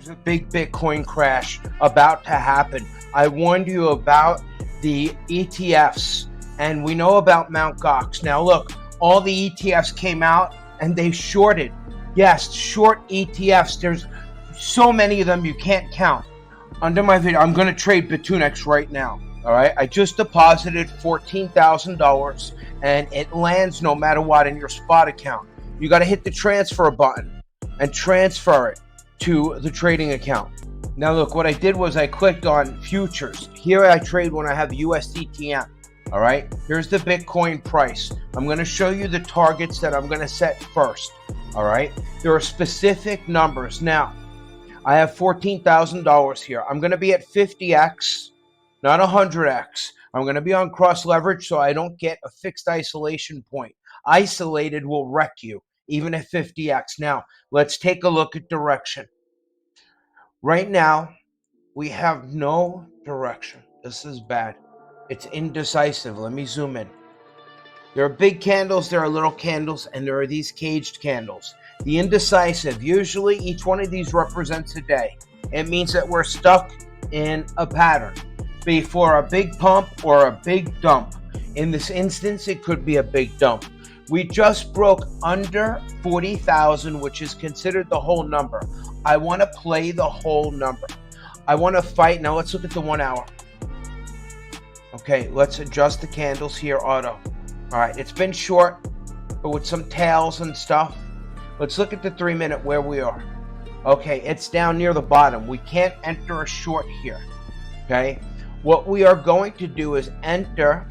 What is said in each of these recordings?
There's a big Bitcoin crash about to happen. I warned you about the ETFs, and we know about Mt. Gox. Now look, all the ETFs came out and they shorted. Yes, short ETFs. There's so many of them you can't count. Under my video, I'm going to trade Bitunex right now. All right, I just deposited $14,000 and it lands no matter what in your spot account. You got to hit the transfer button and transfer it to the trading account. Now look, what I did was I clicked on futures. Here I trade when I have USDTM. All right, here's the Bitcoin price. I'm going to show you the targets that I'm going to set first. All right, there are specific numbers. Now I have $14,000 here. I'm going to be at 50x, not 100x. I'm going to be on cross leverage so I don't get a fixed isolation point. Isolated will wreck you, even at 50x. Now, let's take a look at direction. Right now, we have no direction. This is bad. It's indecisive. Let me zoom in. There are big candles, there are little candles, and there are these caged candles. The indecisive, usually each one of these represents a day. It means that we're stuck in a pattern before a big pump or a big dump. In this instance, it could be a big dump. We just broke under 40,000, which is considered the whole number. I want to play the whole number. I want to fight. Now let's look at the 1 hour. Okay, let's adjust the candles here, auto. All right, it's been short, but with some tails and stuff. Let's look at the 3 minute where we are. Okay, it's down near the bottom. We can't enter a short here. Okay, what we are going to do is enter.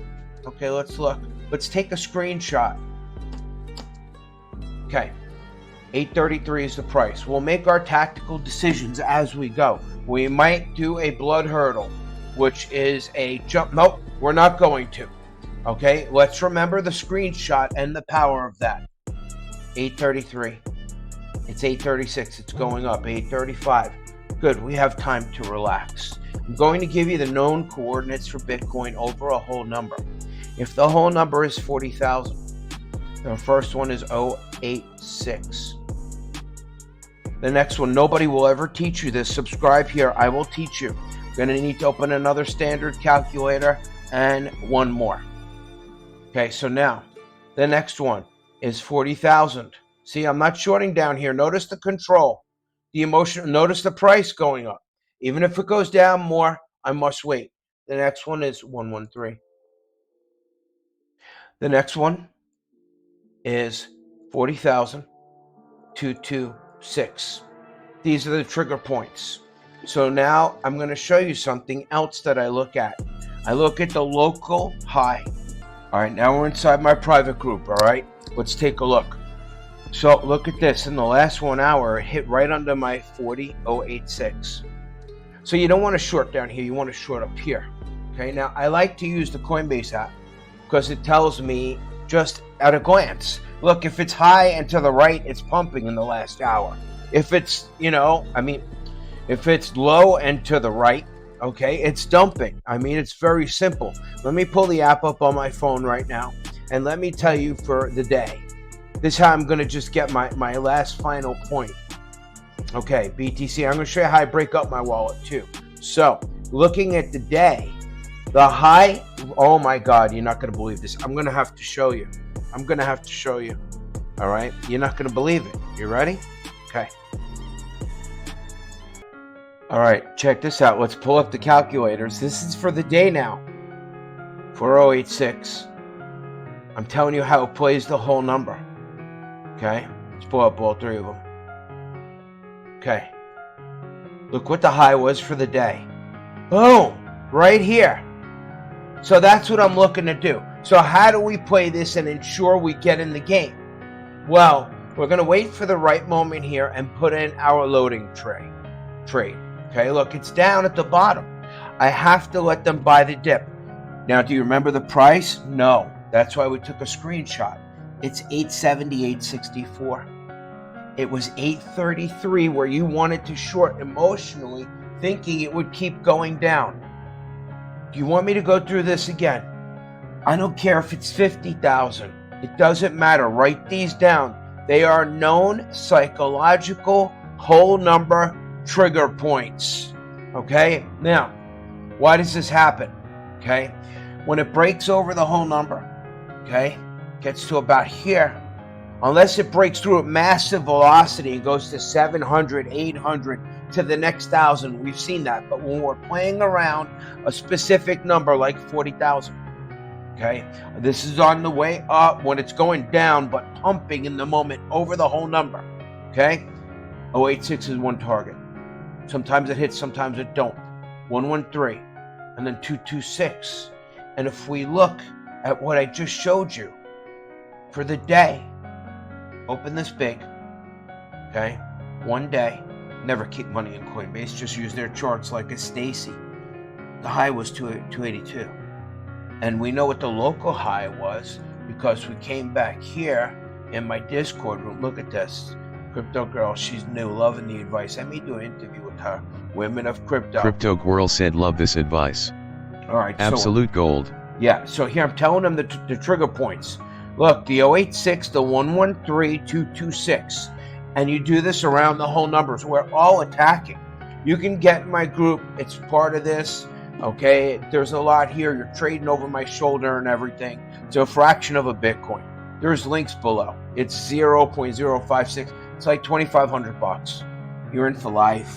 Okay, let's look. Let's take a screenshot. Okay, 833 is the price. We'll make our tactical decisions as we go. We might do a blood hurdle, which is a jump. Nope, we're not going to. Okay, let's remember the screenshot and the power of that. 833. It's 836. It's going up. 835. Good, we have time to relax. I'm going to give you the known coordinates for Bitcoin over a whole number. If the whole number is 40,000, the first one is 086. The next one, nobody will ever teach you this. Subscribe here. I will teach you. You're going to need to open another standard calculator and one more. Okay, so now the next one is 40,000. See, I'm not shorting down here. Notice the control, the emotion. Notice the price going up. Even if it goes down more, I must wait. The next one is 113. The next one is 40,000, 226. These are the trigger points. So now I'm going to show you something else that I look at. I look at the local high. All right, now we're inside my private group. All right, let's take a look. So look at this. In the last 1 hour, it hit right under my 40.086. So you don't want to short down here. You want to short up here. Okay, now I like to use the Coinbase app because it tells me just at a glance. Look, if it's high and to the right, it's pumping in the last hour. If it's, if it's low and to the right, okay, it's dumping. It's very simple. Let me pull the app up on my phone right now, and let me tell you for the day. This is how I'm going to just get my last final point. Okay, BTC, I'm going to show you how I break up my wallet too. So, looking at the day, the high, oh my God, you're not going to believe this. I'm going to have to show you. All right, you're not going to believe it. You ready? Okay. All right, check this out. Let's pull up the calculators. This is for the day now. 4086. I'm telling you how it plays the whole number. Okay, let's pull up all three of them. Okay, look what the high was for the day. Boom, right here. So that's what I'm looking to do. So how do we play this and ensure we get in the game? Well, we're going to wait for the right moment here and put in our loading trade. Okay, look, it's down at the bottom. I have to let them buy the dip. Now, do you remember the price? No. That's why we took a screenshot. It's 870, 864. It was 833 where you wanted to short emotionally, thinking it would keep going down. Do you want me to go through this again? I don't care if it's 50,000. It doesn't matter. Write these down. They are known psychological whole number trigger points. Okay, now why does this happen? Okay, when it breaks over the whole number, okay, gets to about here, unless it breaks through at massive velocity and goes to 700, 800 to the next 1,000, we've seen that. But when we're playing around a specific number like 40,000, okay, this is on the way up when it's going down, but pumping in the moment over the whole number. Okay, 086 is one target. Sometimes it hits, sometimes it don't. 113, and then 226. And if we look at what I just showed you for the day, open this big, okay? One day, never keep money in Coinbase, just use their charts like a Stacy. The high was 282. And we know what the local high was because we came back here in my Discord room. Look at this. Crypto girl, she's new, loving the advice. Let me do an interview with her. Women of crypto. Crypto girl said love this advice. All right. Absolute gold. Yeah, so here I'm telling them the trigger points. Look, the 086, the 113, 226. And you do this around the whole numbers. We're all attacking. You can get in my group. It's part of this. Okay, there's a lot here. You're trading over my shoulder and everything. It's a fraction of a Bitcoin. There's links below. It's 0.056. It's like $2,500. You're in for life.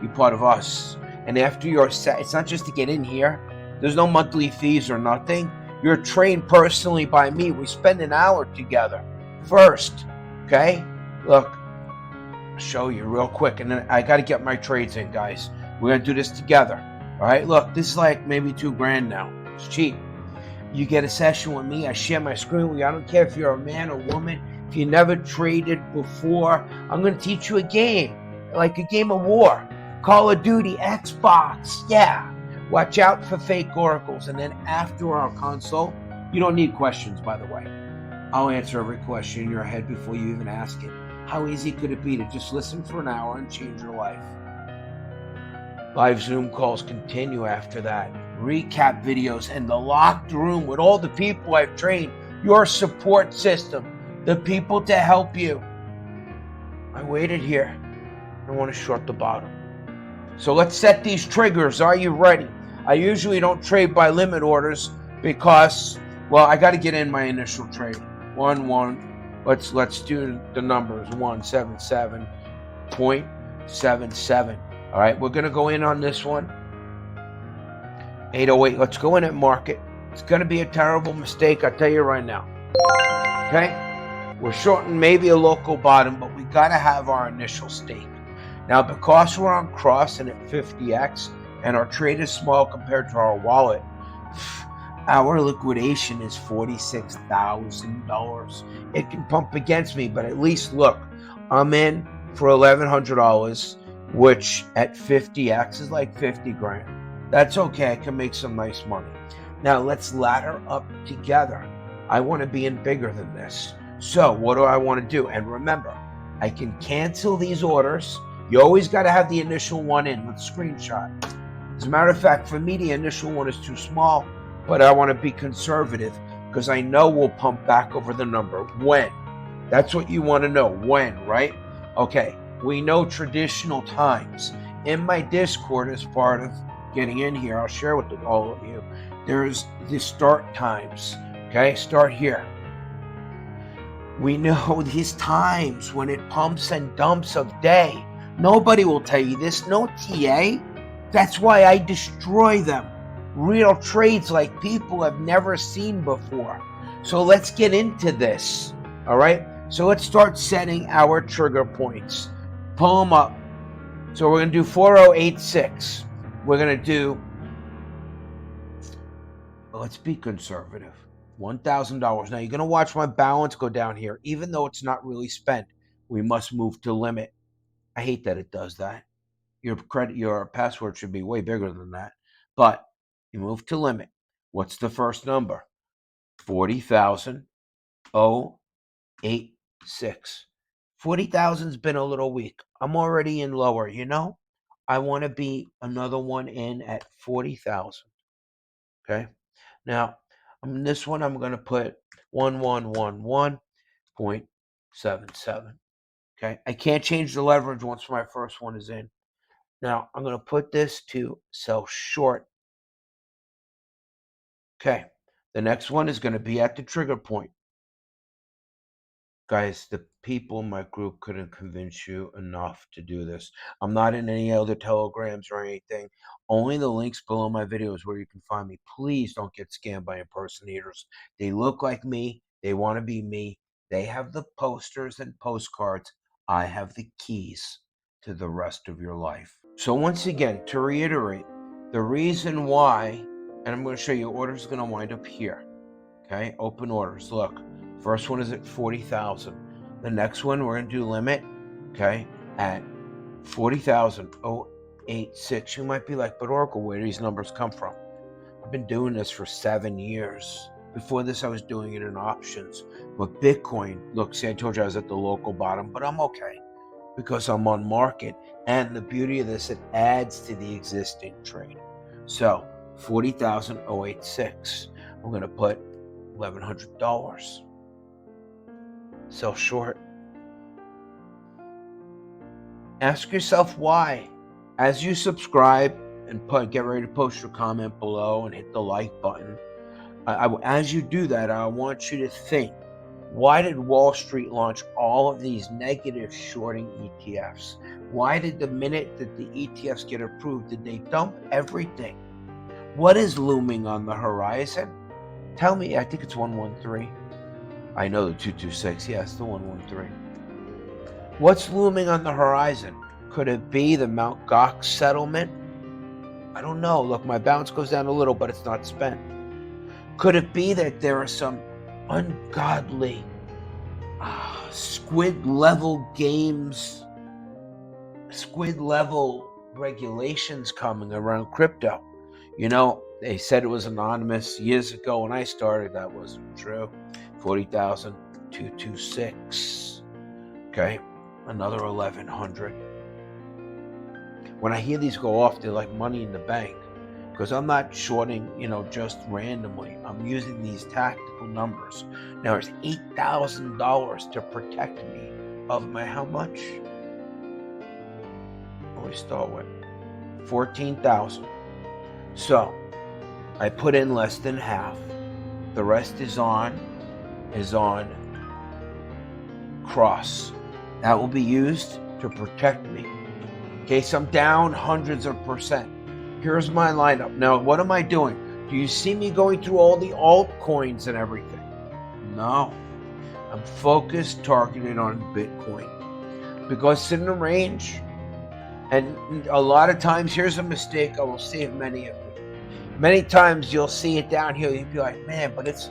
You're part of us. And after you're set, it's not just to get in here. There's no monthly fees or nothing. You're trained personally by me. We spend an hour together first. Okay? Look, I'll show you real quick. And then I got to get my trades in, guys. We're going to do this together. All right? Look, this is like maybe $2,000 now. It's cheap. You get a session with me. I share my screen with you. I don't care if you're a man or woman. If you never traded before, I'm going to teach you a game. Like a game of war. Call of Duty, Xbox. Yeah. Watch out for fake oracles. And then after our consult, you don't need questions, by the way. I'll answer every question in your head before you even ask it. How easy could it be to just listen for an hour and change your life? Live Zoom calls continue after that. Recap videos and the locked room with all the people I've trained. Your support system. The people to help you. I waited here. I want to short the bottom. So let's set these triggers. Are you ready? I usually don't trade by limit orders because, well, I got to get in my initial trade. 1-1. Let's do the numbers. 177.77. All right, we're going to go in on this one. 808. Let's go in at market. It's going to be a terrible mistake, I'll tell you right now. Okay? We're shorting maybe a local bottom, but we got to have our initial stake. Now, because we're on cross and at 50x, and our trade is small compared to our wallet, our liquidation is $46,000. It can pump against me, but at least look, I'm in for $1,100, which at 50x is like 50 grand. That's okay. I can make some nice money. Now, let's ladder up together. I want to be in bigger than this. So what do I want to do? And remember, I can cancel these orders. You always got to have the initial one in with screenshot. As a matter of fact, for me, the initial one is too small, but I want to be conservative because I know we'll pump back over the number. When? That's what you want to know. When, right? Okay, we know traditional times. In my Discord, as part of getting in here, I'll share with all of you, there's the start times. Okay, start here. We know these times when it pumps and dumps of day. Nobody will tell you this, no TA. That's why I destroy them. Real trades like people have never seen before. So let's get into this, all right? So let's start setting our trigger points. Pull them up. So we're gonna do 4086. We're gonna do, well, let's be conservative. $1,000. Now you're gonna watch my balance go down here. Even though it's not really spent, we must move to limit. I hate that it does that. Your password should be way bigger than that. But you move to limit. What's the first number? 40,086. 40,000's been a little weak. I'm already in lower, you know? I want to be another one in at 40,000. Okay? Now, on this one, I'm going to put 1111.77. Okay? I can't change the leverage once my first one is in. Now I'm going to put this to sell short. Okay. The next one is going to be at the trigger point. Guys, the people in my group couldn't convince you enough to do this. I'm not in any other telegrams or anything. Only the links below my videos where you can find me. Please don't get scammed by impersonators. They look like me. They want to be me. They have the posters and postcards. I have the keys to the rest of your life. So once again, to reiterate, the reason why, and I'm going to show you, orders going to wind up here. Okay, open orders. Look, first one is at 40,000. The next one we're going to do limit, okay, at 40,086. You might be like, but Oracle, where do these numbers come from? I've been doing this for 7 years. Before this, I was doing it in options. But Bitcoin, look, see, I told you I was at the local bottom, but I'm okay because I'm on market. And the beauty of this, it adds to the existing trade. So 40,086. I'm going to put $1,100. Sell short. Ask yourself why. As you subscribe and get ready to post your comment below and hit the like button, as you do that, I want you to think, why did Wall Street launch all of these negative shorting ETFs? Why did the minute that the ETFs get approved, did they dump everything? What is looming on the horizon? Tell me, I think it's 113. I know the 226, yes, the 113. What's looming on the horizon? Could it be the Mt. Gox settlement? I don't know. Look, my balance goes down a little, but it's not spent. Could it be that there are some ungodly squid level games, squid level regulations coming around crypto? You know, they said it was anonymous years ago when I started. That wasn't true. 40,226. Okay, another 1,100. When I hear these go off, they're like money in the bank because I'm not shorting, just randomly. I'm using these tactical numbers. Now, it's $8,000 to protect me of my how much? What do we start with? 14,000. So I put in less than half. The rest is on cross. That will be used to protect me in case I'm down hundreds of percent. Here's my lineup. Now, what am I doing? Do you see me going through all the altcoins and everything? No. I'm focused, targeted on Bitcoin because it's in the range. And a lot of times, here's a mistake I will save many of you. Many times you'll see it down here. You'll be like, man, but it's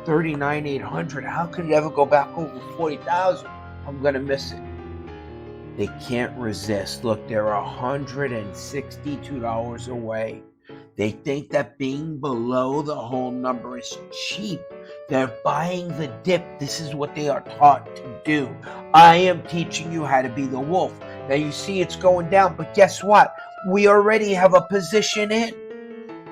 39,800. How could it ever go back over 40,000? I'm going to miss it. They can't resist. Look, they're $162 away. They think that being below the whole number is cheap. They're buying the dip. This is what they are taught to do. I am teaching you how to be the wolf. Now you see it's going down, but guess what? We already have a position in.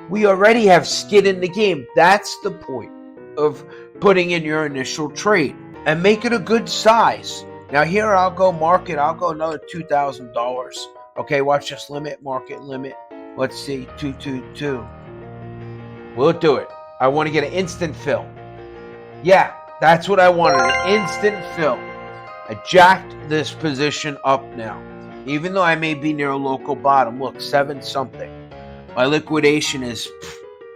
We already have skin in the game. That's the point of putting in your initial trade and make it a good size. Now here I'll go market. I'll go another $2,000. Okay, watch this. Limit, market, limit. Let's see, 222. We'll do it. I want to get an instant fill. Yeah, that's what I wanted, an instant fill. I jacked this position up now. Even though I may be near a local bottom. Look, 7 something. My liquidation is,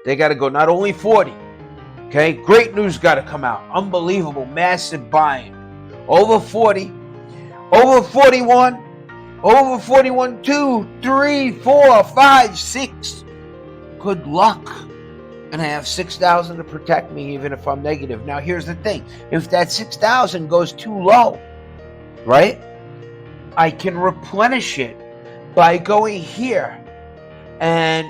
they got to go not only 40. Okay, great news got to come out. Unbelievable, massive buying. Over 40, over 41, over 41, 2, 3, 4, 5, 6. Good luck. And I have 6,000 to protect me even if I'm negative. Now here's the thing. If that 6,000 goes too low, right, I can replenish it by going here and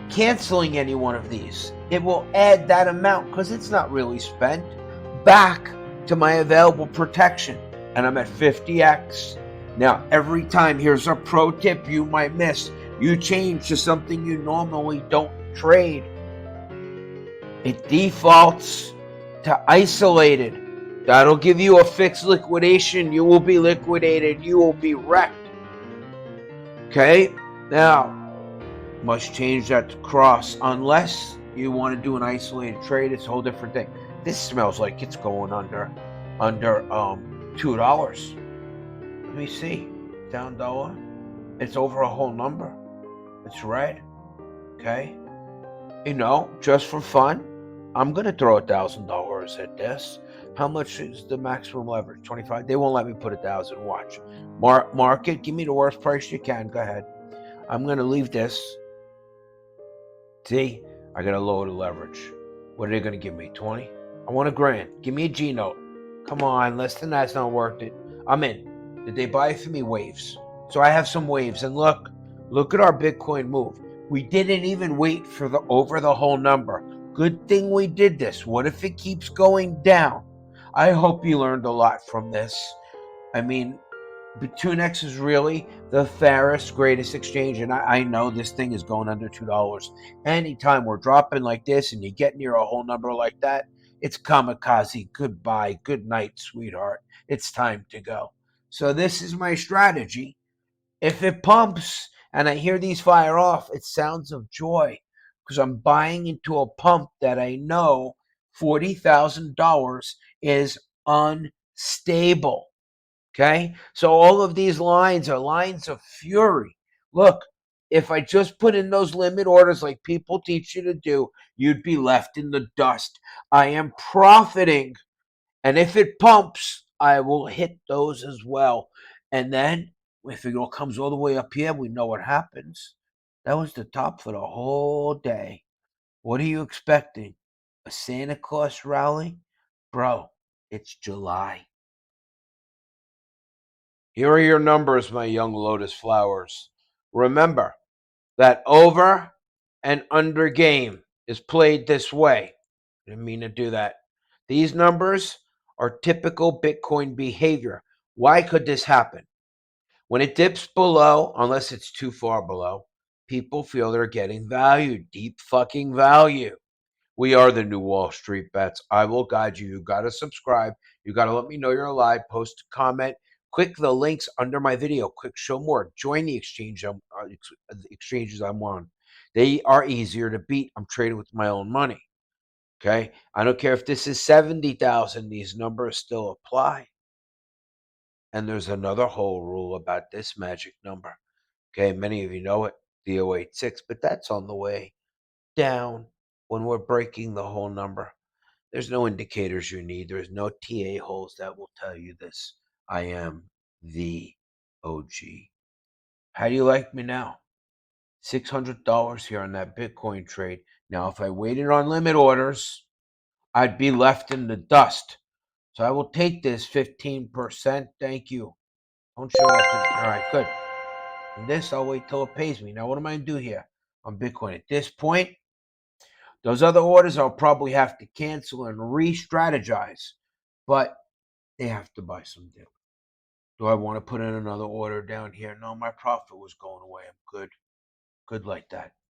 canceling any one of these. It will add that amount because it's not really spent back to my available protection. And I'm at 50x. Now, every time, here's a pro tip you might miss. You change to something you normally don't trade. It defaults to isolated. That'll give you a fixed liquidation. You will be liquidated. You will be wrecked. Okay, now must change that to cross unless you want to do an isolated trade. It's a whole different thing. This smells like it's going under $2. Let me see. Down dollar. It's over a whole number. It's red. Okay. Just for fun, I'm gonna throw $1,000 at this. How much is the maximum leverage? 25. They won't let me put 1,000. Watch. Market. Give me the worst price you can. Go ahead. I'm gonna leave this. See, I got to lower the leverage. What are they going to give me? 20? I want $1,000. Give me a G note. Come on, less than that's not worth it. I'm in. Did they buy for me? Waves. So I have some waves, and look at our Bitcoin move. We didn't even wait for over the whole number. Good thing we did this. What if it keeps going down? I hope you learned a lot from this. I mean, Tunex is really the fairest, greatest exchange, and I know this thing is going under $2. Anytime we're dropping like this and you get near a whole number like that, it's kamikaze. Goodbye, good night, sweetheart. It's time to go. So this is my strategy. If it pumps and I hear these fire off, it's sounds of joy because I'm buying into a pump that I know $40,000 is unstable. Okay, so all of these lines are lines of fury. Look, if I just put in those limit orders like people teach you to do, you'd be left in the dust. I am profiting, and if it pumps, I will hit those as well. And then if it all comes all the way up here, we know what happens. That was the top for the whole day. What are you expecting? A Santa Claus rally? Bro, it's July. Here are your numbers, my young lotus flowers. Remember that over and under game is played this way. I didn't mean to do that. These numbers are typical Bitcoin behavior. Why could this happen? When it dips below, unless it's too far below, people feel they're getting value, deep fucking value. We are the new Wall Street bets. I will guide you. You got to subscribe. You got to let me know you're alive. Post a comment. Click the links under my video. Click show more. Join the exchanges I'm on. They are easier to beat. I'm trading with my own money. Okay. I don't care if this is 70,000. These numbers still apply. And there's another whole rule about this magic number. Okay. Many of you know it, the 086, but that's on the way down when we're breaking the whole number. There's no indicators you need. There's no TA holes that will tell you this. I am the OG. How do you like me now? $600 here on that Bitcoin trade. Now, if I waited on limit orders, I'd be left in the dust. So I will take this 15%. Thank you. Don't show that to me. All right, good. And this, I'll wait till it pays me. Now, what am I going to do here on Bitcoin? At this point, those other orders I'll probably have to cancel and re-strategize. But they have to buy some dip. Do I want to put in another order down here? No, my profit was going away. I'm good. Good like that.